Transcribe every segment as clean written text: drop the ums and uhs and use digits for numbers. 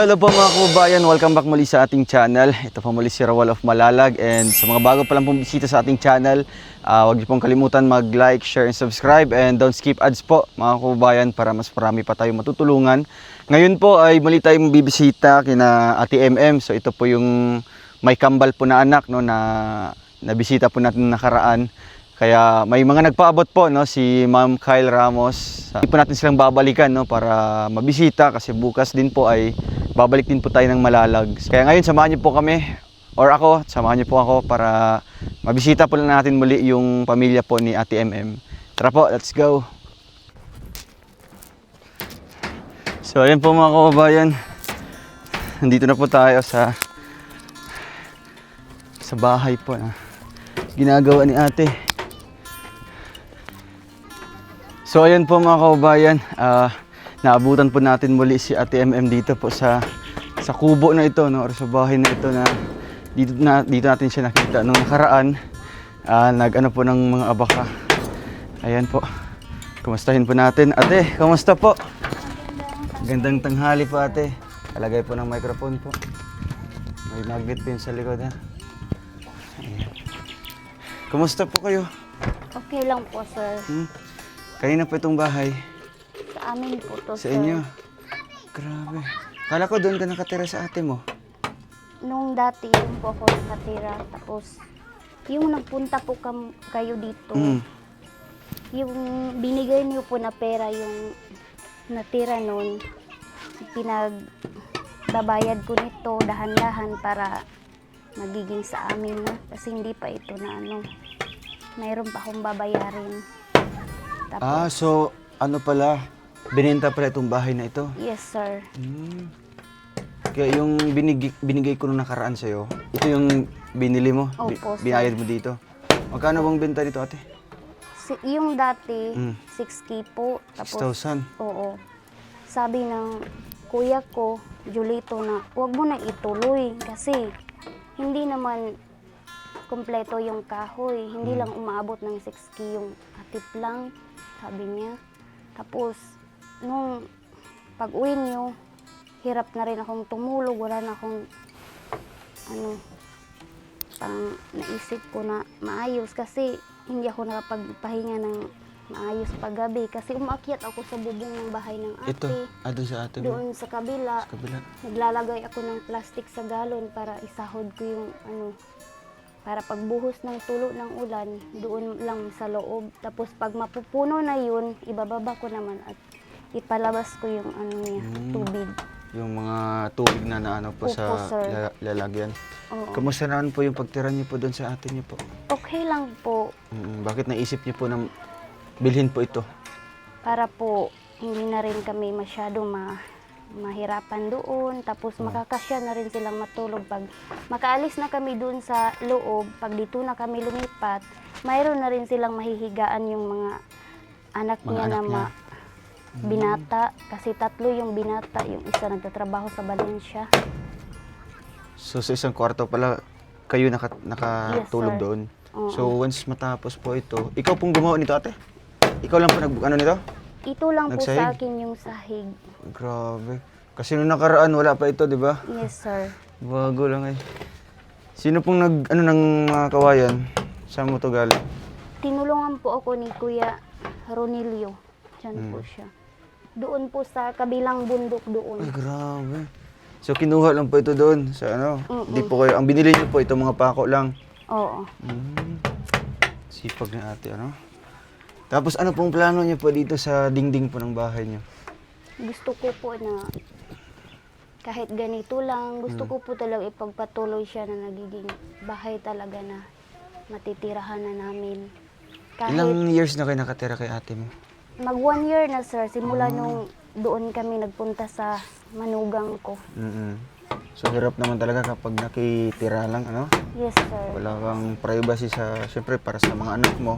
Hello po mga kababayan, welcome back muli sa ating channel. Ito po muli si Rawal of Malalag, and sa mga bago pa lang pong bisita sa ating channel, huwag niyo pong kalimutan mag-like, share, and subscribe, and don't skip ads po mga kababayan para mas marami pa tayong matutulungan. Ngayon po ay muli tayong bibisita kina Ate MM. So ito po yung may kambal po na anak, no, na nabisita po natin nakaraan. Kaya may mga nagpaabot po, no, si Ma'am Kyle Ramos. Hindi po natin silang babalikan, no, para mabisita kasi bukas din po ay babalik din po tayo ng Malalag. Kaya ngayon samahan niyo po kami, or ako, samahan niyo po ako para mabisita po lang natin muli yung pamilya po ni Ate MM. Tara po, let's go! So ayan po mga kababayan, nandito na po tayo sa bahay po na ginagawa ni ate. So ayan po mga kababayan, naabutan po natin muli si Ate MM dito po sa kubo na ito, no, or sa bahay na ito na dito natin siya nakita nung nakaraan. Nag-ano po ng mga abaka. Ayan po. Kumustahin po natin. Ate, kamusta po? Gandang tanghali po ate. Kalagay po ng microphone po. May magnet po yun sa likod ha. Ayan. Kumusta po kayo? Okay lang po, sir. Kanina po itong bahay. Sa amin po to, Sa sir. inyo? Grabe. Kala ko doon ka nakatira sa ate mo. Nung dati, yung po ako nakatira. Tapos, yung nagpunta po kayo dito, yung binigay niyo po na pera, yung natira nun, pinagbabayad ko nito dahan-dahan para magiging sa amin na. Kasi hindi pa ito na mayroon pa akong babayarin. Tapos, So ano pala, binenta pala itong bahay na ito? yes, sir. Kaya yung binigay ko nung nakaraan sa'yo, ito yung binili mo? Opo, sir. Binayad mo dito? Magkano bang benta dito ate? Yung dati, 6K po. Tapos, 6,000? oo. Sabi ng kuya ko, Julito, na huwag mo na ituloy kasi hindi naman kompleto yung kahoy. Hindi lang umaabot ng 6K yung atip lang, sabi niya. Tapos, nung pag-uwi niyo, hirap na rin akong tumulog. Wala na akong, pang naisip ko na maayos kasi hindi ako nakapagpahinga ng maayos paggabi. Kasi umakyat ako sa bubong ng bahay ng ate. Ito? Doon sa ate mo? Doon sa kabila. Sa kabila? Naglalagay ako ng plastic sa galon para isahod ko yung para pagbuhos ng tulo ng ulan, doon lang sa loob. Tapos pag mapupuno na yun, ibababa ko naman at ipalabas ko yung tubig. Yung mga tubig na naano po Opo, sa sir. lalagyan. Oo. Kamusta naman po yung pagtira niyo po doon sa ate niyo po? Okay lang po, Bakit naisip niyo po na bilhin po ito? para po hindi na rin kami masyado mahirapan doon. Tapos makakasya na rin silang matulog. Pag makaalis na kami doon sa loob, pag dito na kami lumipat, mayroon na rin silang mahihigaan yung mga anak Mga niya anak na niya. binata. Kasi 3 yung binata, yung isa nagtatrabaho sa Valencia. So sa isang kwarto pala kayo nakatulog Yes, sir. doon. Oo. So once matapos po ito, ikaw pong gumawa nito ate? Ikaw lang po nito? Ito lang po Nagsahig? sa akin yung sahig. Grabe. Kasi nung nakaraan wala pa ito, di ba? Yes, sir. Bago lang eh. Sino pong ng mga kawayan? Saan mo to galing? Tinulungan po ako ni Kuya Ronilio. Diyan po siya. Doon po sa kabilang bundok Ay, doon. grabe. So kinuha lang po ito doon sa Hindi po kayo, ang binili niyo po ito mga pako lang. Oo. Sipag na ate, Tapos ano pong plano niyo po dito sa dingding po ng bahay niyo? Gusto ko po na kahit ganito lang, gusto ko po talaga ipagpatuloy siya na nagiging bahay talaga na matitirahan na namin. Kahit Ilang years na kayo nakatira kay ate mo? mag 1 year na, sir, simula nung doon kami nagpunta sa manugang ko. So hirap naman talaga kapag nakitira lang, Yes, sir. Wala kang privacy syempre para sa mga anak mo.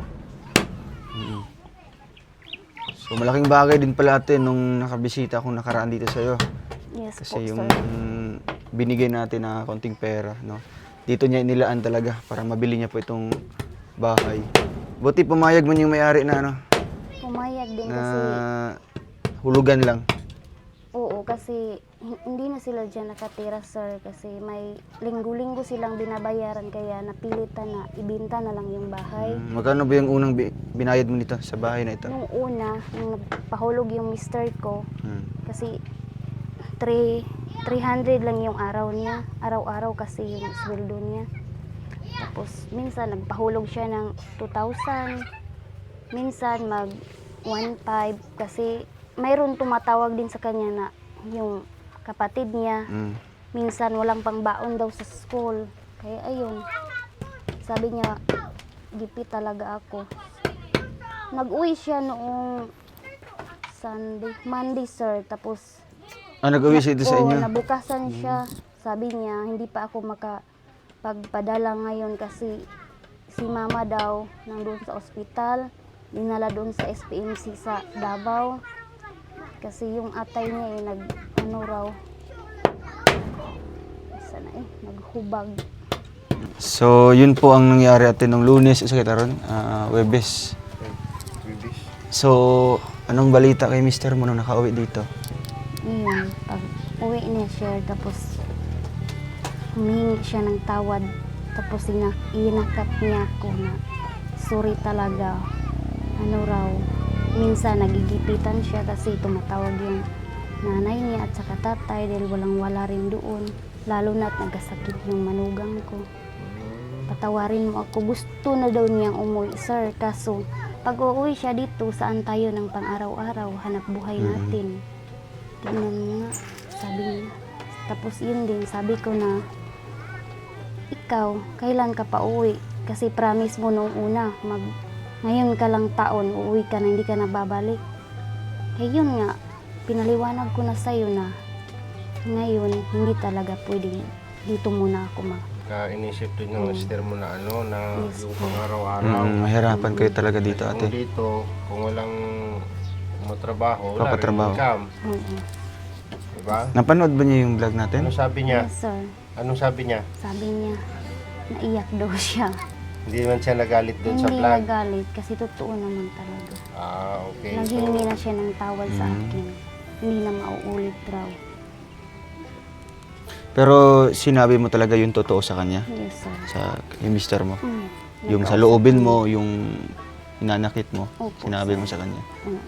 So malaking bagay din pala ate nung nakabisita akong nakaraan dito sa'yo. Yes po, Kasi yung sir. binigay natin na konting pera, dito niya inilaan talaga para mabili niya po itong bahay. Buti pumayag man yung may-ari na Pumayag din na kasi, hulugan lang. oo, kasi hindi na sila dyan nakatira, sir. Kasi may linggo-linggo silang binabayaran, kaya napilitan na ibenta na lang yung bahay. Magkano ba yung unang binayad mo nito sa bahay na ito? Nung una, nung nagpahulog yung mister ko, Hmm. kasi 300 lang yung araw niya. Araw-araw kasi yung sweldo niya. Tapos minsan nagpahulog siya ng 2,000. Minsan mag 1,500 kasi mayroon tumatawag din sa kanya na yung kapatid niya. Hmm. Minsan walang pangbaon daw sa school. Kaya ayun, sabi niya, gipit talaga ako. Nag-uwi siya noong Monday, sir. Tapos Nag-uwi siya dito sa inyo? nabukasan siya. Sabi niya, hindi pa ako makapagpadala ngayon kasi si mama daw nandun sa ospital. Dinala doon sa SPMC sa Davao. Kasi yung atay niya naghubag. So, yun po ang nangyari atin nung Lunes, sa kitaron, Webes. So, anong balita kay mister mo nung nakauwi dito? Yun, pag uwi niya siya, tapos humingi siya ng tawad. Tapos inakap niya ako na sorry talaga. Minsan nagigipitan siya kasi tumatawag yung nanay niya at saka tatay dahil walang-wala rin doon. Lalo na't nagkasakit yung manugang ko. Patawarin mo ako. Gusto na daw niyang umuwi, sir. Kaso, pag uuwi siya dito, saan tayo ng pang-araw-araw? Hanap buhay natin. Tingnan mo nga, sabi niya. Tapos yun din, sabi ko na, ikaw, kailan ka pa uwi? Kasi promise mo nung una, ngayon ka lang taon, uuwi ka na, hindi ka na babalik. Eh yun nga, pinaliwanag ko na sa'yo na, ngayon, hindi talaga pwedeng dito muna ako Inisip din ng mister mo na na Yes, yung po. pang-araw-araw. Mahirapan kayo talaga dito, Kung ate. dito, kung walang matrabaho, wala rin Papatrabaho. income. Oo. Diba? Napanood ba niyo yung vlog natin? Ano sabi niya? Yes, sir. Anong sabi niya? Sabi niya, naiyak daw siya. Hindi man siya nagalit dun sa Hindi vlog. nagalit kasi totoo naman talaga. Okay. Naghihingi na siya ng tawad sa akin. Hindi na mauulit raw. Pero sinabi mo talaga yung totoo sa kanya? Yes, sir. Sa yung mister mo? Mm. Yung sa loobin mo, yung hinanakit mo, Opo, sinabi sir. mo sa kanya. Mm.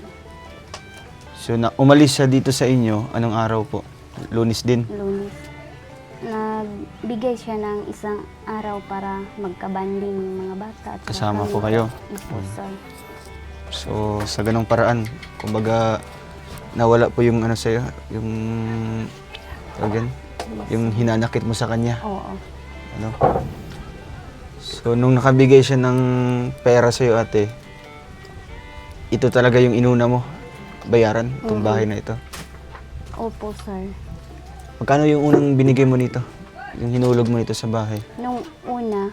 So, umalis siya dito sa inyo, anong araw po? Lunes din? Lunes. Nagbigay siya ng isang araw para magkabanding yung mga bata. At saka Kasama kami. po kayo? Opo, sir. So, sa ganong paraan, kumbaga, nawala po yung ano sa'yo, yung, again, yung hinanakit mo sa kanya. Oo. Ano? So, nung nakabigay siya ng pera sa'yo, ate, ito talaga yung inuna mo, bayaran, itong bahay na ito. Opo, sir. Magkano yung unang binigay mo nito? Yung hinulog mo nito sa bahay? Nung una,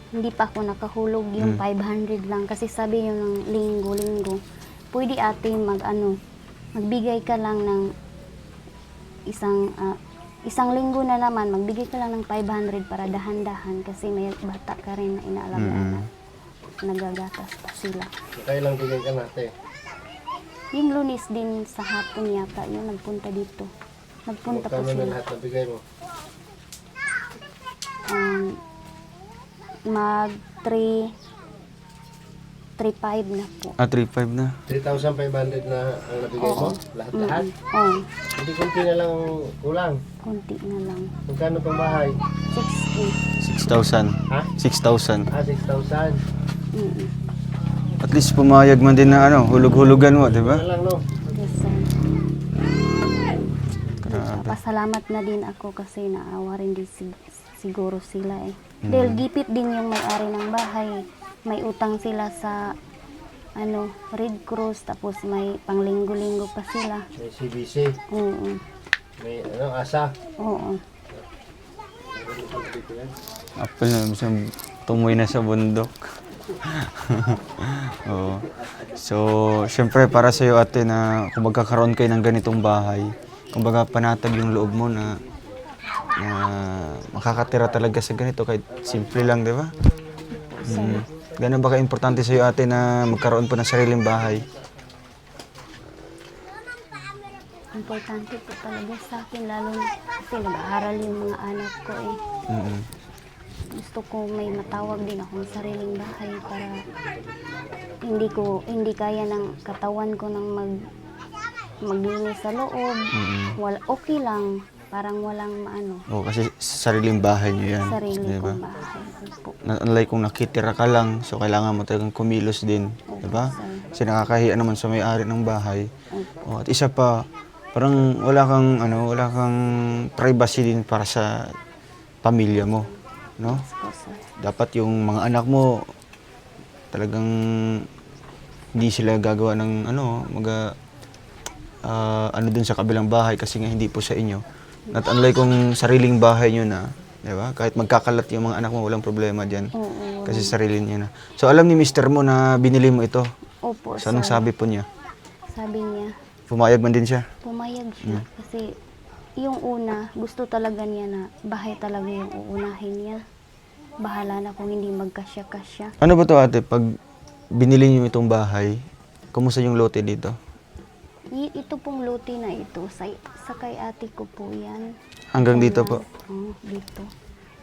hindi pa ako nakahulog yung 500 lang kasi sabi niyo ng linggo-linggo, pwede ate magbigay ka lang ng isang linggo na naman, magbigay ka lang ng 500 para dahan-dahan kasi may bata ka rin na inaalagaan. Nagagatas pa sila. Kailang bigyan ka natin. Yung Lunes din sa hapon yata, yung nagpunta dito. Nagpunta po Magkano na sila. lahat na bigay mo? Mag 3,500 na po. 3,500 na. 3,500 na ang nabigay mo? Lahat-lahat? Oo, Hindi kunti na lang kulang. konti na lang. Magkano pang bahay? 6,000. 6,000. Ha? 6,000. 6,000. Mm-mm. At least pumayag man din na hulog-hulugan mo, di ba? Ano lang, no? Yes, sir. Grabe. Pasalamat na din ako kasi naawa rin din siguro sila eh. Dahil gipit din yung may-ari ng bahay. May utang sila sa Red Cross, tapos may panglinggo-linggo pa sila. May CBC. Oo. May ASA. Oo. Apple na, siyang tumoy na sa bundok. Oo. So, syempre para sa iyo ate na kung magkakaroon kayo ng ganitong bahay, kumbaga panatag yung loob mo na makakatira talaga sa ganito kahit simple lang, di ba? Ganun ba ka-importante sa iyo ate na magkaroon po ng sariling bahay? importante po talaga sa akin, lalo na kasi nag-aaral yung mga anak ko eh. Mm. Gusto ko may matawag din akong sariling bahay para hindi kaya ng katawan ko nang maglinis sa loob. Okay lang, parang walang maano, Oh, kasi sariling bahay niyo yan. sarili Diba? kong bahay po. Unlike kung nakitira ka lang, so kailangan mo talagang kumilos din. Diba? Kasi nakakahiya naman sa may-ari ng bahay. Oh, at isa pa, parang wala kang privacy din para sa pamilya mo. No? Po, sir. Dapat yung mga anak mo talagang hindi sila gagawa ng dun sa kabilang bahay kasi nga hindi po sa inyo. Not unlike kung sariling bahay nyo na, di ba? Kahit magkakalat yung mga anak mo, walang problema dyan. Oo. Kasi sarili niya na. So alam ni mister mo na binili mo ito. Opo, So anong sir. sabi po niya? Sabi niya, Pumayag man din siya? pumayag siya kasi yung una, gusto talaga niya na bahay talaga yung uunahin niya. Bahala na kung hindi magkasya-kasya. Ano ba to ate? Pag binili niyo itong bahay, kumusta yung lote dito? Ito pong lote na ito, sa kay ate ko po yan. Hanggang dito po? Oo, dito.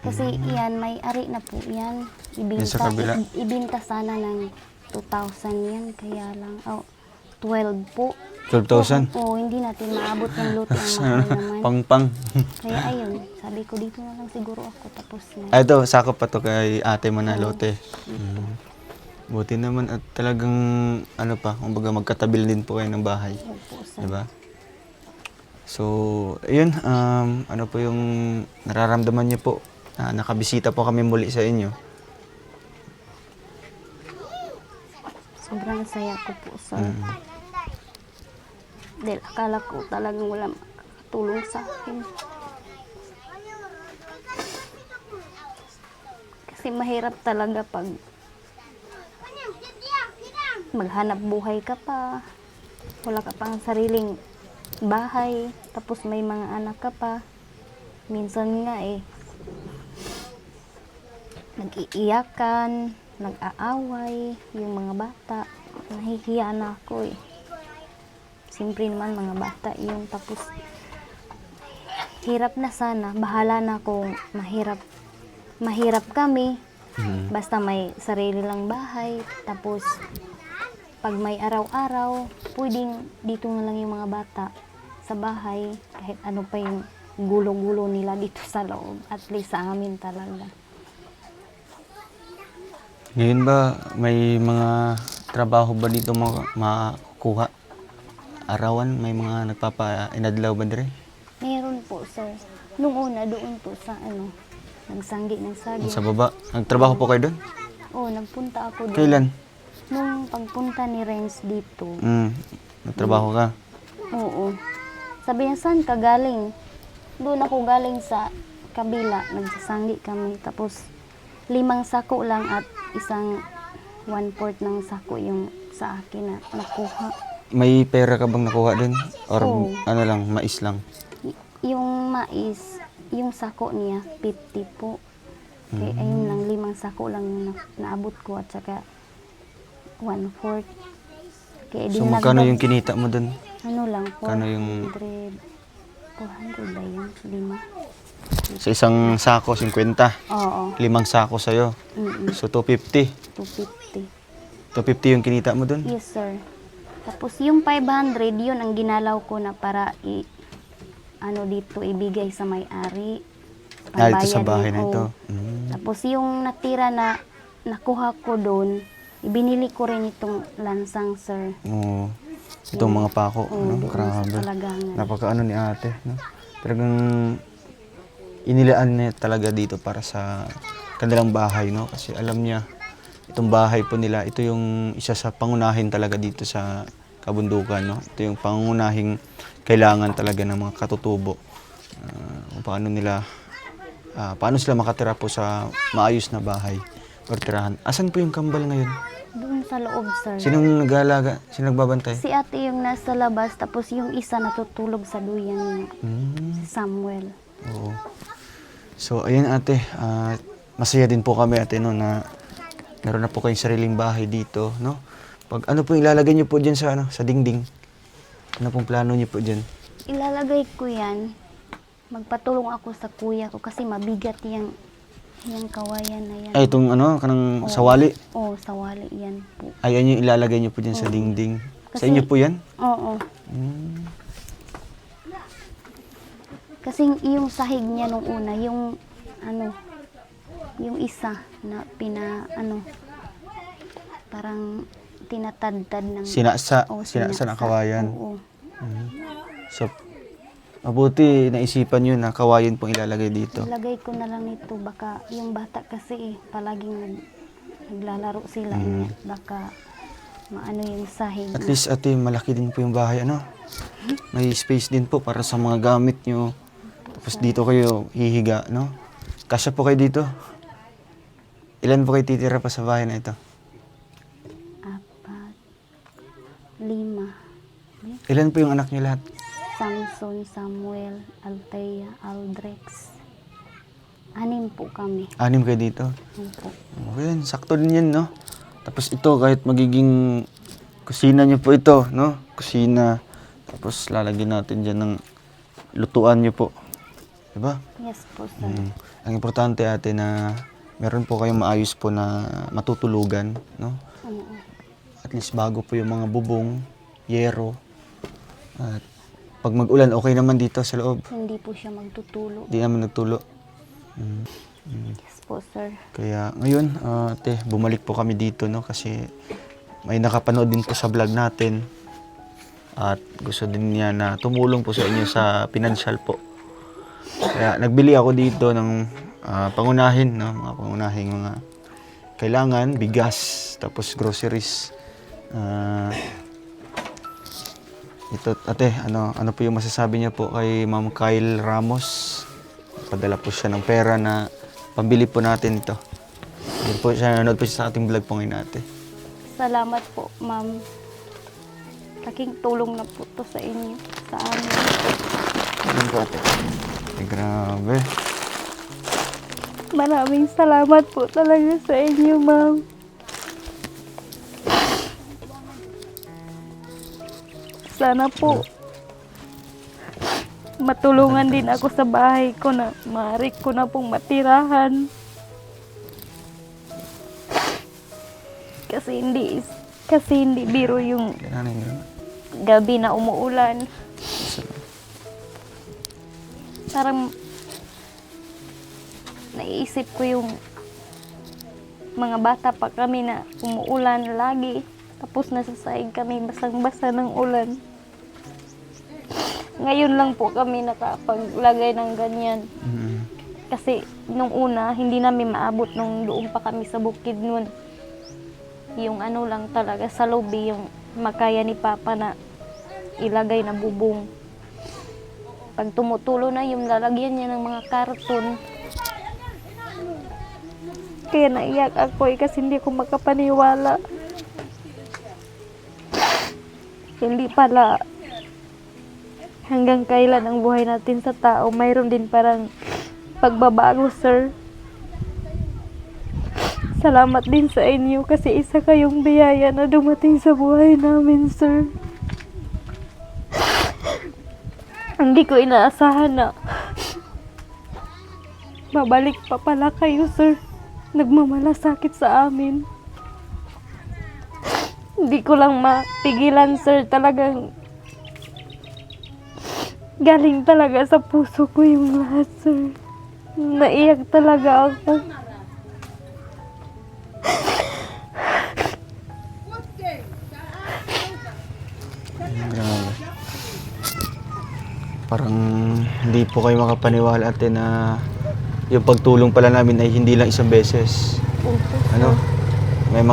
Kasi yan, may ari na po yan. Yan sa kabila? Ibinta sana ng 2,000 yan, kaya lang. 12 po. 12,000? Oo, hindi natin maabot ng lote ang mahal naman. Pang-pang. Kaya ayun, sabi ko dito na lang siguro ako tapos na. Ito, sakop pa to kay ate mo na lote. Buti naman at talagang kumbaga magkatabil din po kayo ng bahay. Opo, sir. Diba? So, ayun, ano po yung nararamdaman niyo po? Nakabisita po kami muli sa inyo. Sobrang saya ko po, sir. Dahil akala ko talagang wala makakatulong sa akin. Kasi mahirap talaga pag maghanap buhay ka pa, wala ka pang sariling bahay, tapos may mga anak ka pa. Minsan nga nag-iiyakan, nag-aaway, yung mga bata. Nahihiya na ako Siyempre naman mga bata yung tapos hirap na sana, bahala na kung mahirap kami. Basta may sarili lang bahay, tapos pag may araw-araw, pwedeng dito na lang yung mga bata sa bahay, kahit ano pa yung gulo-gulo nila dito sa loob, at least sa amin talaga. Ngayon ba, may mga trabaho ba dito makukuha? Arawan, may mga nagpapa-inadlaw ba dire? Meron po, sir. Nung una, doon po sa nagsanggi ng saging. Sa baba. Nagtrabaho po kayo doon? Oo, nagpunta ako doon. Kailan? Nung pagpunta ni Renz dito. Nagtrabaho ka? Oo. Sabi niya, saan ka galing? Doon ako galing sa kabila. Nagsasanggi kami. Tapos 5 sako lang at isang 1/4 ng sako yung sa akin na nakuha. May pera ka bang nakuha doon? Or Oo. mais lang? Yung mais, yung sako niya, 50 po. Kaya ayun lang, 5 sako lang yung naabot ko at saka 1/4. Kaya So magkano yung kinita mo doon? ano lang, Kano yung- 400 ba yun? 5? Sa isang sako, 50. Oo. 5 sako sa'yo. So 250. 250. 250 yung kinita mo doon? Yes, sir. Tapos yung 500, yun ang ginalaw ko na para dito ibigay sa may-ari. Dito sa Pambayad bahay yun, na ito. oo. Tapos yung natira na nakuha ko doon, ibinili ko rin itong lansang, sir. Oo. Itong mga pako. Oo, No? doon sa Grabe. Talagangan. Napakaano ni ate. No? Talagang inilaan niya talaga dito para sa kanilang bahay. No? Kasi alam niya, itong bahay po nila, ito yung isa sa pangunahin talaga dito sa kabundukan. No? Ito yung pangunahing kailangan talaga ng mga katutubo. Kung paano sila makatira po sa maayos na bahay or tirahan. Asan po yung kambal ngayon? Doon sa loob, sir. Sinong nag-aalaga? Sinong nagbabantay? Si ate yung nasa labas, tapos yung isa natutulog sa duyan niya. Si Samuel. Oo. So, ayun ate, masaya din po kami ate no, na meron na po kayong sariling bahay dito, no? Pag ano po ilalagay niyo po diyan sa sa dingding? Ano pong plano niyo po diyan? Ilalagay ko yan. Magpatulong ako sa kuya ko kasi mabigat yung kawayan na yan. Ay, itong ano, kanang Oo. sawali. Oo, sawali yan po. Ayan yung ilalagay niyo po dyan sa dingding. Sa Kasi- inyo po yan? Oo. Mm. Kasi yung sahig niya nung una, yung yung isa na parang tinatadtad ng Sinasa, Oo, sinasa na kawayan. Oo. So, mabuti naisipan yun na kawayan pong ilalagay dito. Ilagay ko na lang ito, baka yung bata kasi palaging naglalaro sila, baka maano yung sahig. At least ate, malaki din po yung bahay, ano? May space din po para sa mga gamit nyo. Tapos dito kayo hihiga, no? Kasya po kayo dito. Ilan po kayo titira pa sa bahay na ito? 4, 5. Ilan po yung anak nyo lahat? Samson, Samuel, Althea, Aldrex. 6 po kami. 6 kayo dito. Opo. Okay, yan. Sakto din yan, no? Tapos ito, kahit magiging kusina nyo po ito, no? Kusina. Tapos lalagyan natin dyan ng lutuan nyo po. Diba? Yes po, sir. Ang importante ate na meron po kayong maayos po na matutulugan, no? Oo. At least bago po yung mga bubong, yero. At pag mag-ulan, okay naman dito sa loob. Hindi po siya magtutulo. Hindi naman nagtulo. Yes po, sir. Kaya ngayon, ate, bumalik po kami dito, no? Kasi may nakapanood din po sa vlog natin. At gusto din niya na tumulong po sa inyo sa pinansyal po. Kaya nagbili ako dito ng pangunahin, no? Mga pangunahing mga kailangan, bigas, tapos groceries. Ito, ate, ano po yung masasabi niya po kay Ma'am Kyle Ramos? Padala po siya ng pera na pambili po natin ito. Yun po siya, nanonood po siya sa ating vlog po ngayon, ate. Salamat po, ma'am. Laking tulong na po to sa inyo, sa amin. Yun po, ate. Ay, grabe. Maraming salamat po talaga sa inyo, ma'am. Sana po matulungan din ako sa bahay ko na maaari ko na pong matirahan. Kasi hindi biro yung Kailangan yun. gabi na umuulan. Parang naiisip ko yung mga bata pa kami na umuulan lagi. Tapos nasasaig kami basang-basa ng ulan. Ngayon lang po kami nakapaglagay ng ganyan. Kasi nung una, hindi namin maabot nung doon pa kami sa bukid nun. Yung ano lang talaga sa lobby, yung makaya ni Papa na ilagay na bubong. Pag tumutulo na, yung lalagyan niya ng mga karton. Kaya naiyak ako kasi hindi ko makapaniwala. Hindi pala hanggang kailan ang buhay natin sa tao, mayroon din parang pagbabago, sir. Salamat din sa inyo kasi isa kayong biyaya na dumating sa buhay namin, sir. Hindi ko inaasahan na babalik pa pala kayo, sir. Nagmamalasakit sa amin. Hindi ko lang mapigilan, sir. Talagang galing talaga sa puso ko yung lahat, sir. Naiyak talaga ako. Grabe. Parang hindi po kayo makapaniwala ate na yung pagtulong pala namin ay hindi lang isang beses. Ano? May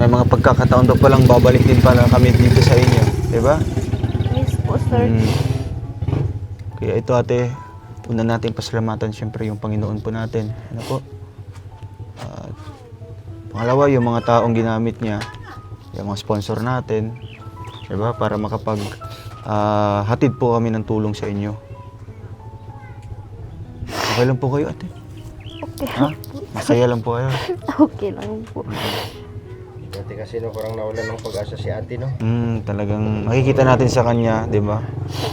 mga pagkakataon pa palang babalik din pala kami dito sa inyo, 'di ba? Yes po, sir. Kaya ito ate, una natin pasalamatan siyempre yung Panginoon po natin. Ano po? At pangalawa, yung mga taong ginamit niya, yung mga sponsor natin, 'di ba? Para makapag hatid po kami ng tulong sa inyo. Okay lang po kayo ate? Okay. Ha? Masaya lang po kayo? Okay lang po. Dati kasi no, parang nawalan ng pag-asa si ate, no? Talagang makikita natin sa kanya, di ba?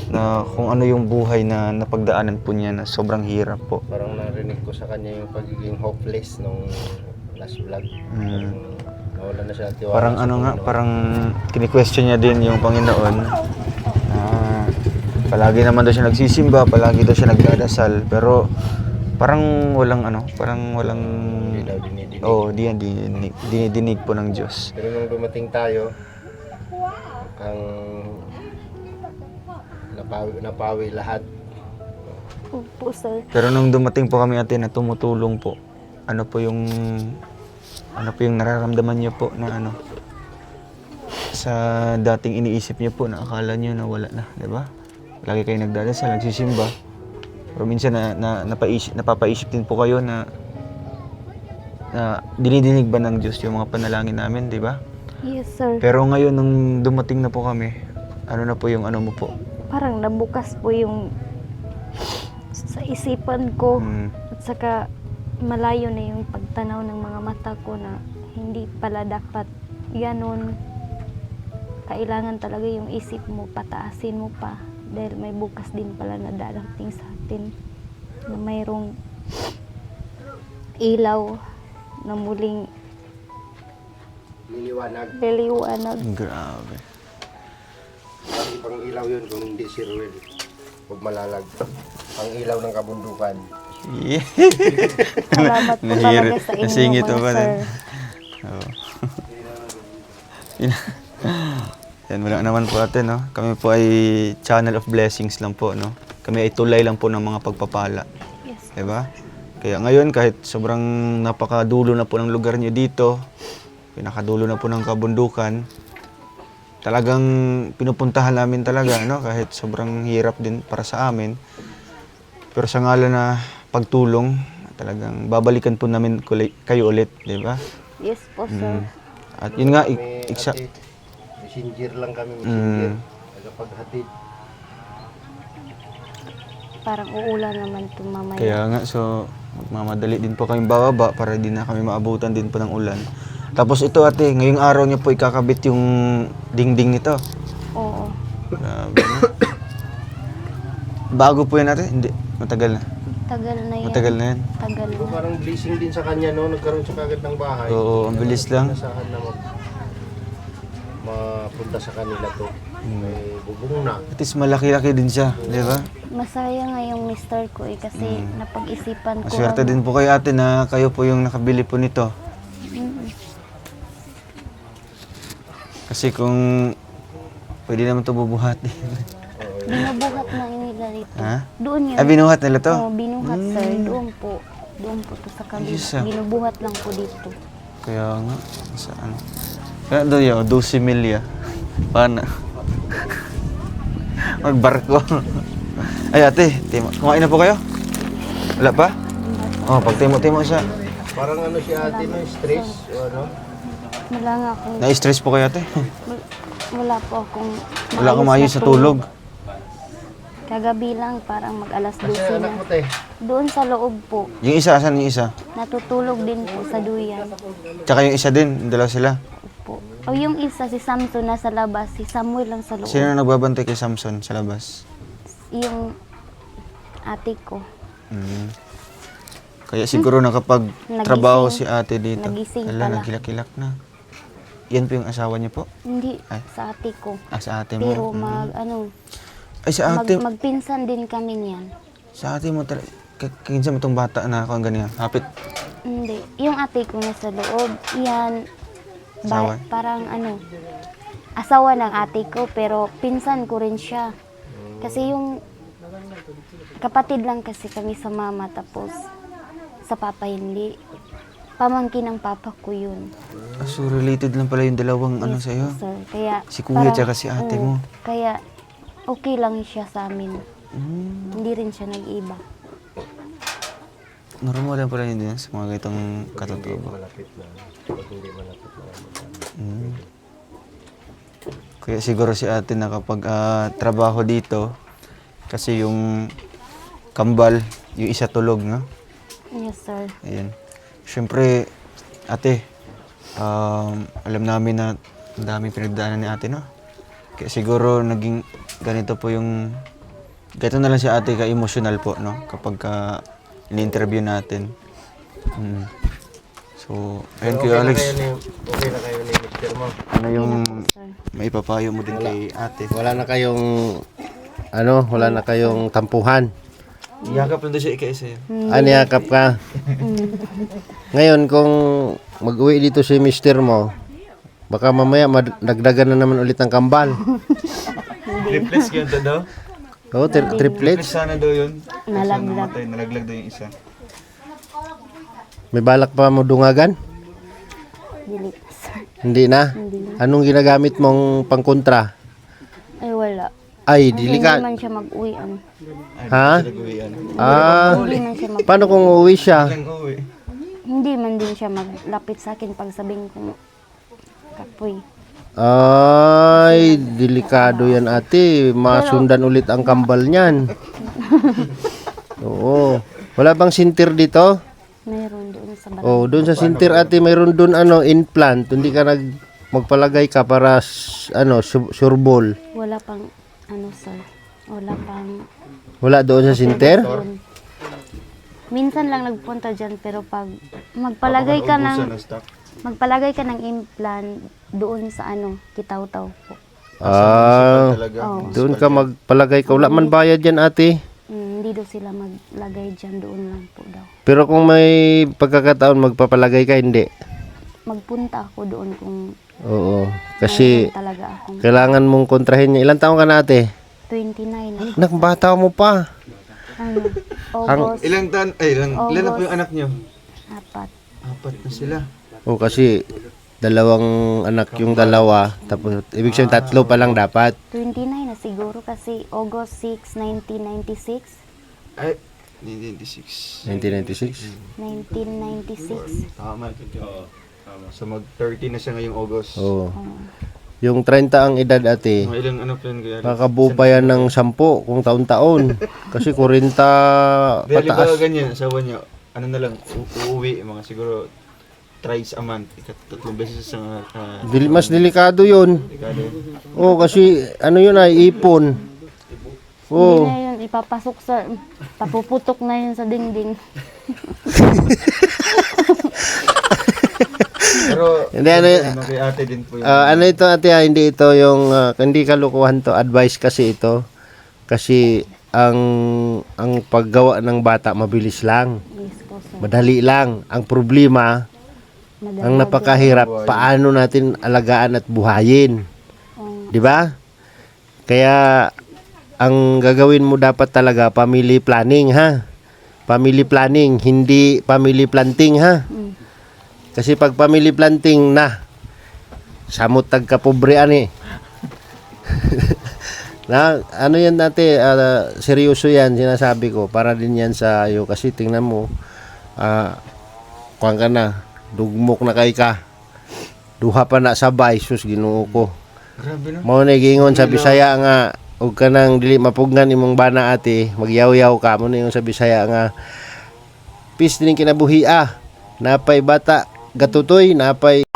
Na kung ano yung buhay na napagdaanan po niya na sobrang hirap po. Parang narinig ko sa kanya yung pagiging hopeless nung last vlog. Parang nawalan na siya ng tiwala. Parang sa ano nga, Panginoon. parang kini-question niya din yung Panginoon. Palagi naman daw siya nagsisimba, palagi daw siya nagdadasal, pero parang walang Hindi daw dinidinig. dinidinig po ng Diyos. Pero nung dumating tayo, ang napawi lahat. Opo, sir. Pero nung dumating po kami ate na tumutulong po, ano po yung nararamdaman niyo po na ano sa dating iniisip niyo po na akala niyo na wala na, di ba? Lagi kayo nagdadasal, nagsisimba. Pero minsan napapaisip din po kayo na dinidinig ba ng Diyos yung mga panalangin namin, di ba? Yes, sir. Pero ngayon nung dumating na po kami, ano na po yung ano mo po? Parang nabukas po yung sa isipan ko. At saka malayo na yung pagtanaw ng mga mata ko na hindi pala dapat ganon. Kailangan talaga yung isip mo, pataasin mo pa. Dahil may bukas din pala na darating sa atin na mayroong ilaw na muling liliwanag. Grabe. Pang ilaw yun kung hindi si Ruel. Huwag malalag. Pang ilaw ng kabundukan. Yeah. Salamat po talaga sa inyo, Nasingit mga pa sir. Oo. Yan, wala naman po ate, no? Kami po ay channel of blessings lang po, no? Kami ay tulay lang po ng mga pagpapala. Yes. Diba? Kaya ngayon, kahit sobrang napakadulo na po ng lugar niyo dito, pinakadulo na po ng kabundukan, talagang pinupuntahan namin talaga, no? Kahit sobrang hirap din para sa amin. Pero sa ngalan na pagtulong, talagang babalikan po namin kayo ulit, di ba? Yes po, sir. At yun nga, Ate, messenger lang kami, messenger. Nagpaghatid. Parang uulan naman ito mamaya. kaya nga, so magmamadali din po kami bababa para di na kami maabutan din po ng ulan. Tapos ito ate, ngayong araw niyo po ikakabit yung dingding nito. Oo. Grabe na. Bago po yan ate? Hindi, matagal na. Tagal na yan. Matagal na yan. Tagal Diba na. parang blessing din sa kanya, no? Nagkaroon siya kagad ng bahay. Oo, ang bilis lang. Nasahan na mapunta sa kanila to. May bubong na. At least malaki-laki din siya, di ba? Masaya nga yung mister ko kasi napag-isipan ko. Maswerte din po kayo ate na kayo po yung nakabili po nito. Kasi kung pwede naman ito bubuhat. Binubuhat na nila dito. Ha? Doon yun. Binuhat nila to? Oo, binuhat sir. Doon po. Doon po to sa kabila. Ayos, ah. Binubuhat lang po dito. Kaya nga, saan? Kaya doon yun, 12 milya. Paano? Magbarko. Ay ate, kumain na po kayo? Wala pa? Oh, pag timo-timo siya. Parang ano si ate, no? Stress o ano? Wala nga akong... Na-stress po kayo ate? Wala po akong... Wala kang maayos sa tulog. Kagabi lang, parang mag-alas 12 Kasi anak na. mo, te. Doon sa loob po. Yung isa, asan yung isa? Natutulog din po sa duyan. Tsaka yung isa din, yung dalawa sila. Po. O yung isa, si Samson nasa labas. Si Samuel lang sa loob. Sino na nagbabantay kay Samson sa labas? Yung ate ko. Mm. Kaya siguro nakapag trabaho si ate dito. Nagising Ala, pala. nagkilak-kilak na. Yan po yung asawa niyo po? Hindi, Ay. sa ate ko. Sa ate mo? Pero Ay, sa ate, magpinsan din kami niyan. sa ate mo talaga. Kinsa mo itong bata na ako ang ganyan? Hapit. Hindi. Yung ate ko nasa loob, yan, Asawa? parang asawa ng ate ko, pero pinsan ko rin siya. Kasi yung kapatid lang kasi kami sa mama, tapos sa papa hindi. Pamangkin ng papa ko yun. So related lang pala yung dalawang ano sa'yo? Sir, kaya Si kuya parang- tsaka si ate mo. Kaya okay lang siya sa amin. Hindi rin siya nag-iba. Normal lang pala yun din sa mga ganitong katutubo. Malapit na. Pag hindi malapit na. Kaya siguro si ate nakapag trabaho dito kasi yung kambal, yung isa tulog, no? Yes, sir. Ayan. Siyempre, ate, alam namin na ang daming pinagdaanan ni ate, no? Kaya siguro naging ganito po yung... Ganito na lang si ate ka-emotional po, no? Kapag in-interview natin. So, ayun Kuya Alex. Okay na kayo ni Mr. mo. Ano yung Sir. may papayo mo din kay ate? Wala na kayong tampuhan. Yakap lang daw siya ika-isa yun. Aniyakap ka. Ngayon, kung mag-uwi dito si Mr. mo, baka mamaya dagdagan na naman ulit ang kambal. Triplets yun to daw? Oo, triplets. Sana daw yun. Nalaglag. Nalaglag daw yung isa. May balak pa mo dungagan? Dili, sir. Hindi na? Anong ginagamit mong pangkontra? Ay, wala. Ay, Kasi dili hindi ka. man siya mag-uwi. Ha? Nag-uwian. Hindi man siya Paano kung uuwi siya? Lang uwi. Hindi man din siya maglapit sa akin pag sabihin ko, kapoy. Ay, delikado yan ate. Masundan ulit ang kambal niyan. Oo. Wala bang sintir dito? Mayroon doon sa barangay. Oh, doon sa sintir ate, mayroon doon implant. Hindi ka magpalagay ka para surbol. Wala pang, sir. Wala pang, Wala doon sa sinter? doon. Minsan lang nagpunta dyan, pero pag magpalagay ka ng implant doon sa Kitaw-Taw po. Doon ka magpalagay ka. Wala man bayad yan ate. Hindi daw sila maglagay dyan, doon lang po daw. Pero kung may pagkakataon magpapalagay ka, hindi. Magpunta ako doon kung Oo. Kasi mayroon talaga akong kailangan mong kontrahin niya. Ilang taong ka na ate? 29. Anak, bata mo pa. August Ilang taon? Ay, ilan na po yung anak niyo? 4. 4 na sila. O kasi dalawang anak yung dalawa. Tapos ibig sabihin tatlo pa lang dapat. 29 na siguro kasi August 6, 1996. Ay, 1996. 1996? 1996. Tama. So mag-30 na siya ngayong August. Oo. Yung 30 ang edad ate. Mga ilang ano po yun Kuya Alex? Kakabuo pa yan ng 10 kung taon-taon. Kasi 40 Dahil ba pataas. ganyan, asawa niya, ano na lang, uuwi, mga siguro thrice a month, tatlong beses sa Mas delikado yun. dekada. Oo, kasi ano yun ay ipon. Hindi Oo. na yun ipapasok sa, papuputok na yun sa dingding. Pero, Hindi, kay ate din po yun. ano ito ate, hindi ito yung, hindi kalukuhan to, advice kasi ito. Kasi ang paggawa ng bata mabilis lang. Yes po, sir. Madali lang. Ang problema, ang napakahirap, paano natin alagaan at buhayin. Di ba? Kaya, ang gagawin mo dapat talaga, family planning, ha? Family planning, hindi family planting, ha? Kasi pag family planting na, samot tagkapobrean eh. Na, ano yan dati, seryoso yan, sinasabi ko, para din yan sa iyo. Kasi tingnan mo, kuwan ka na, dugmok na kay ka. Duha pa na sabay, sus, Ginoo ko. Grabe no? Mao na gingon sa Bisaya nga, og ka nang dili mapugnan imong bana ate, magyaw-yaw ka mo na yung sa Bisaya nga. Pis din kinabuhi napay bata, gatutoy, napay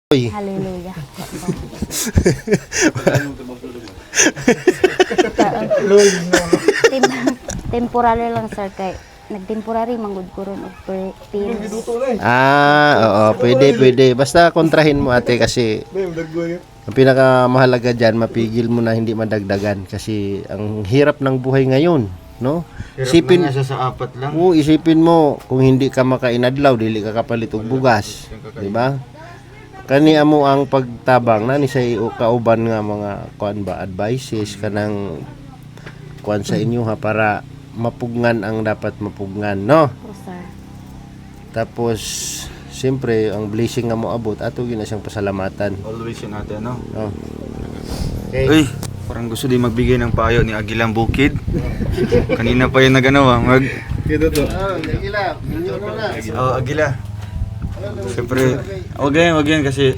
Hallelujah. Temporary lang, sir, kay nagtemporary manggod ko ron og pills. oo, pwede. Basta kontrahin mo ate kasi ang pinakamahalaga dyan, mapigil mo na hindi madagdagan kasi ang hirap ng buhay ngayon, no? Isipin na siya sa 4 lang. Oo, isipin mo kung hindi ka makainadlaw, dili ka kapalit og bugas, di ba? Kani amo ang pagtabang na ni sa kauban nga mga kuan ba advices kanang kuan sa inyo ha para mapugnan ang dapat mapugnan, no? Po, sir. Tapos siyempre ang blessing nga mo abot ato gina siyang pasalamatan, Always yun natin, no? no? Okay. Uy, parang gusto din magbigay ng payo ni Agilang Bukid. Kanina pa yun Agila. Siyempre, wag yan kasi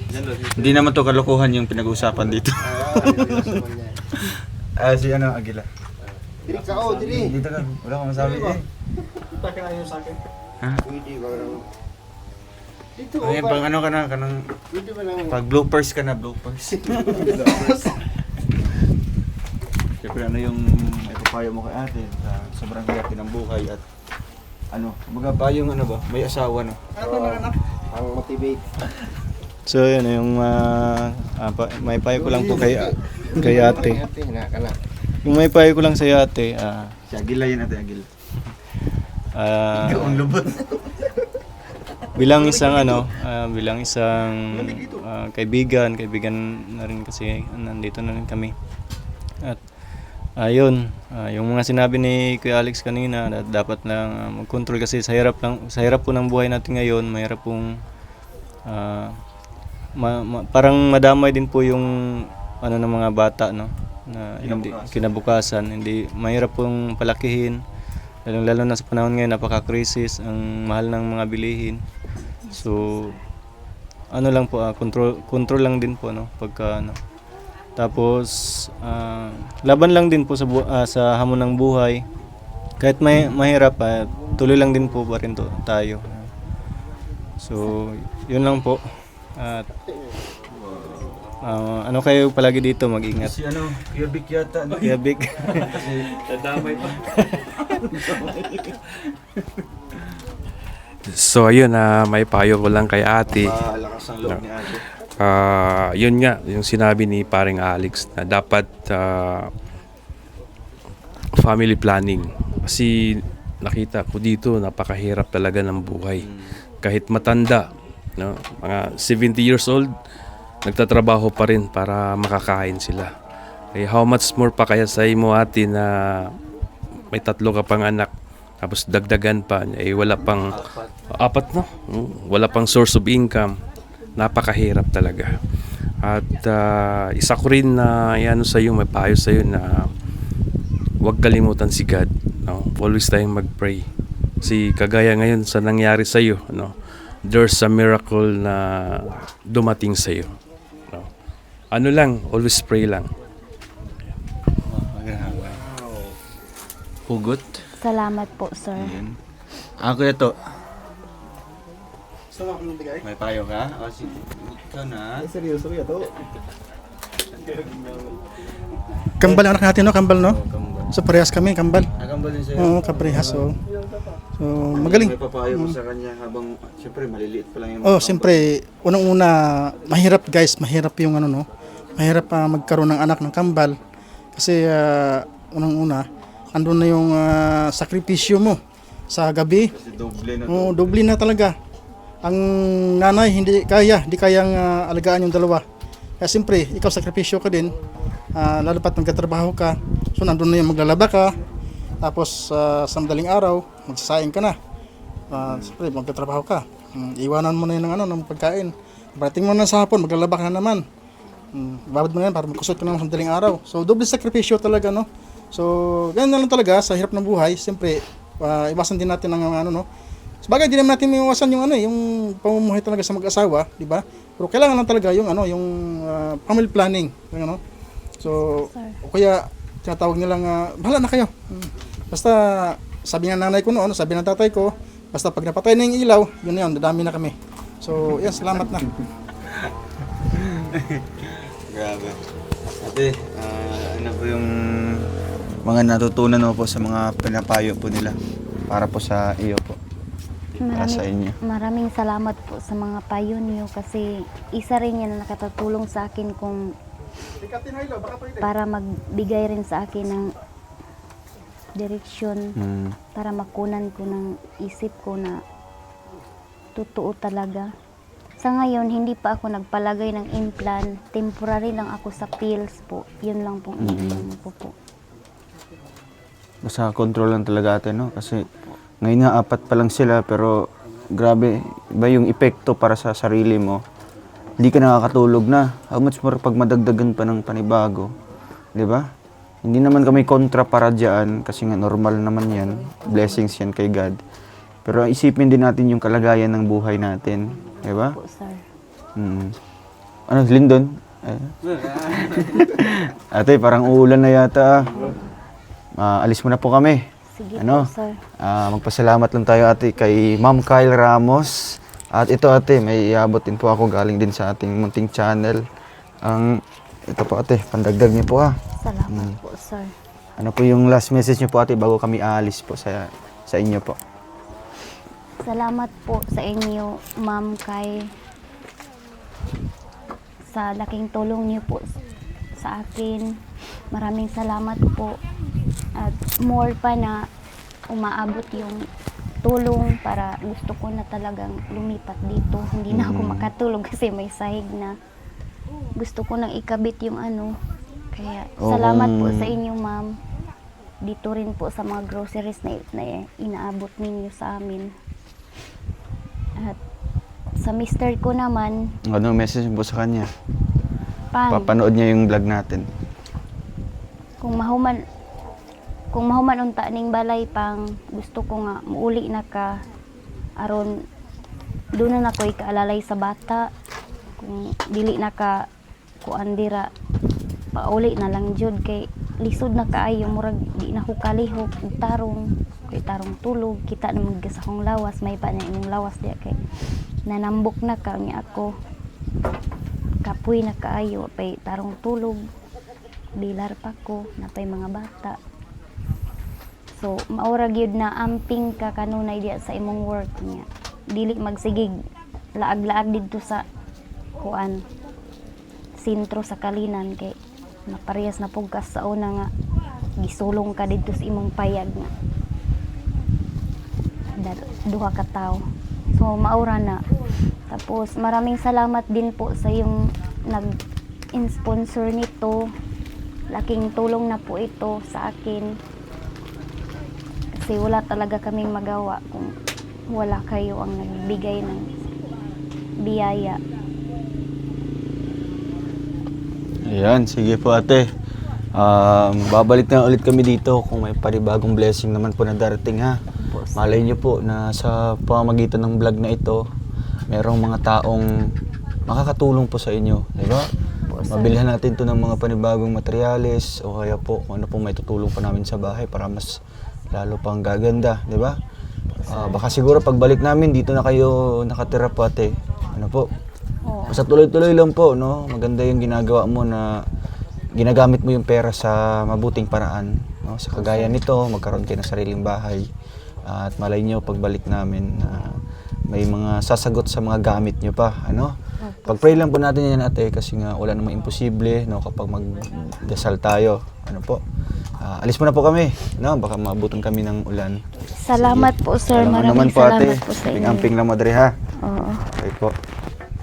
hindi naman to kalokohan yung pinag-uusapan dito. Si Agila. Diri ka diri. Dito ka, wala kang masabi eh. Pwede ba? Ayan, pang ano ka na, kanang pag bloopers ka na, bloopers. Siyempre ano yung ipapayo mo kay ate sa sobrang hirap din ng buhay at ano, mga payong ano ba, may asawa no. Ang motivate. So yun yung may payo ko lang po kay ate. Yung may payo ko lang sa ate, si Agila yun ate Agila. Ang lubot. bilang isang kaibigan na rin kasi nandito na rin kami. At ayun, yung mga sinabi ni Kuya Alex kanina na dapat lang mag-control kasi sa hirap po ng buhay natin ngayon, mahirap pong parang madamay din po yung ano ng mga bata no na hindi kinabukasan, hindi mahirap pong palakihin lalo na sa panahon ngayon, napaka-crisis ang mahal ng mga bilihin. So ano lang po, control lang din po no pagka ano. Tapos laban lang din po sa hamon ng buhay. Kahit mahirap, tuloy lang din po pa rin tayo. So, yun lang po. At ano kayo palagi dito, mag-ingat. Si ano, Kuya Vic yata. No? Kuya Vic. Nadamay pa. So ayun, may payo ko lang kay ate. Malakas ang loob ni ate. Yun nga, yung sinabi ni paring Alex na dapat family planning. Kasi nakita ko dito, napakahirap talaga ng buhay. Kahit matanda, no? Mga 70 years old, nagtatrabaho pa rin para makakain sila. Eh, how much more pa kaya sa imo ate na may 3 ka pang anak, tapos dagdagan pa, eh wala pang apat no? Wala pang source of income. Napakahirap talaga. At isa ko rin na may payo sa iyo na huwag kalimutan si God, no? Always tayong mag-pray. Kasi kagaya ngayon sa nangyari sa iyo, no? There's a miracle na dumating sa iyo. No? Ano lang, always pray lang. Hugot. Salamat po, sir. Ako ito. May payo ka? O sige, ikaw na. Seryoso kaya to. Kambal ang anak natin, no? Kambal, no? Kambal. So, parehas kami, kambal. Nagambal din sa'yo. Oo, kaparehas, so. So, magaling. May papayo ko sa kanya habang, siyempre, maliliit pa lang yung Oh, siyempre, unang-una, mahirap guys, mahirap yung ano, no? Mahirap magkaroon ng anak ng kambal. Kasi, unang-una, andun na yung sakripisyo mo sa gabi. Kasi doble na to. Oo, doble na talaga. Ang nanay, hindi kayang alagaan yung dalawa. Kaya siyempre, ikaw sakripisyo ka din. Lalo pat magkatrabaho ka. So, nandun na yung maglalaba ka. Tapos, sa madaling araw, magsasaing ka na. Siyempre, magkatrabaho ka. Iwanan mo na yun ng pagkain. Parating mo na sa hapon, maglalaba ka na naman. Babad mo na yan para magkusot ka na sa madaling araw. So, doble sakripisyo talaga, no? So, ganyan na lang talaga sa hirap ng buhay. Siyempre, iwasan din natin ang no? Sabagay, hindi naman natin maiwasan yung pamumuhay talaga sa mag-asawa, di ba? Pero kailangan lang talaga yung family planning, ano? So, o kaya tinatawag nilang bahala na kayo. Basta sabi ng nanay ko noon, sabi ng tatay ko, basta pag napatay na yung ilaw, yun na yun, dadami na kami. So, yan, salamat na. Grabe. Ate, ano po yung mga natutunan mo po sa mga pinapayo po nila para po sa iyo po? Para sa inyo. Maraming salamat po sa mga payo niyo kasi isa rin yan na nakatutulong sa akin para magbigay rin sa akin ng direksyon para makunan ko ng isip ko na totoo talaga. Sa ngayon, hindi pa ako nagpalagay ng implant. Temporary lang ako sa pills po. Yun lang pong iniinom ko po. Basta control lang talaga ate, no? Kasi ngayon nga 4 pa lang sila pero grabe, iba yung epekto para sa sarili mo. Hindi ka nakakatulog na. How much more pag madagdagan pa ng panibago. Di ba? Hindi naman kami kontra para dyan kasi nga normal naman yan. Blessings yan kay God. Pero isipin din natin yung kalagayan ng buhay natin. Di ba? Po, sir. Ano, Lyndon? Ate, parang uulan na yata. Alis mo na po kami. Sige Ano? po, sir. Magpasalamat lang tayo ate kay Ma'am Kyle Ramos At ito ate, may iabot din po ako galing din sa ating munting channel. Ito po ate, pandagdag niyo po Salamat po, sir. Ano po yung last message niyo po ate bago kami aalis po sa inyo po? Salamat po sa inyo, ma'am, sa laking tulong niyo po sa akin. Maraming salamat po. At more pa na umaabot yung tulong para gusto ko na talagang lumipat dito. Hindi na ako makatulog kasi may sahig na. Gusto ko nang ikabit yung ano. Kaya salamat po sa inyo, ma'am. Dito rin po sa mga groceries na inaabot ninyo sa amin. At sa mister ko naman, Anong message mo po sa kanya? pang, Papanood niya yung vlog natin. kung mahuman unta ning balay pang, gusto ko nga muuli na ka aron doon na ko ikaalalay sa bata. Kung dili na ka kuan dira, pauli na lang jud kay lisod na kaayo, murag di na ko kalihok og tarong kay tarong tulog kita na maggas akong lawas, may pa na imong lawas diya kay nanambok na ka niya ako, kapoy na kaayo pay tarong tulog, bilar pa ko napay mga bata. So maura gyud na amping ka kanunay diya sa imong work niya, dili magsigig laag-laag didto sa kuan sentro sa Kalinan kay naparehas na pugkas sa una nga gisulong ka dito sa imong payag nga duha ka tawo. So maura na. Tapos maraming salamat din po sa yung nag-sponsor nito. Laking tulong na po ito sa akin. Kasi wala talaga kaming magawa kung wala kayo ang nagbigay ng biyaya. Ayan, sige po ate. Babalik na ulit kami dito kung may panibagong blessing naman po na darating ha. Malay nyo po na sa pamamagitan ng vlog na ito, merong mga taong makakatulong po sa inyo, di ba? Mabilhan natin to ng mga panibagong materyales o kaya po kung ano pong may tutulong pa namin sa bahay para mas lalo pang gaganda, di ba? Baka siguro pagbalik namin dito na kayo nakatira po ate. Ano po? Basta tuloy-tuloy lang po, no? Maganda yung ginagawa mo na ginagamit mo yung pera sa mabuting paraan, no? Sa kagaya nito, magkaroon kayo ng sariling bahay. At malay nyo pagbalik namin may mga sasagot sa mga gamit nyo pa, ano? Pag-pray lang po natin yan ate kasi nga wala namang imposible, no? Kapag magdasal tayo, ano po? Alis muna po kami, no? Baka maabutan kami ng ulan. Salamat po, sir. Alam mo Maraming naman po ate, salamat po sa inyo. amping na madre ha. Oo. Okay po.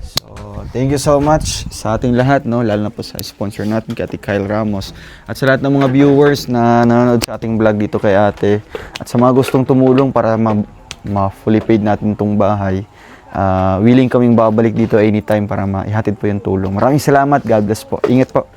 So, thank you so much sa ating lahat, no? Lalo na po sa sponsor natin, kay Ate Kyle Ramos. At sa lahat ng mga viewers na nanonood sa ating vlog dito kay ate. At sa mga gustong tumulong para ma-fully paid natin itong bahay. Willing kaming babalik dito anytime para maihatid po yung tulong. Maraming salamat. God bless po. Ingat po.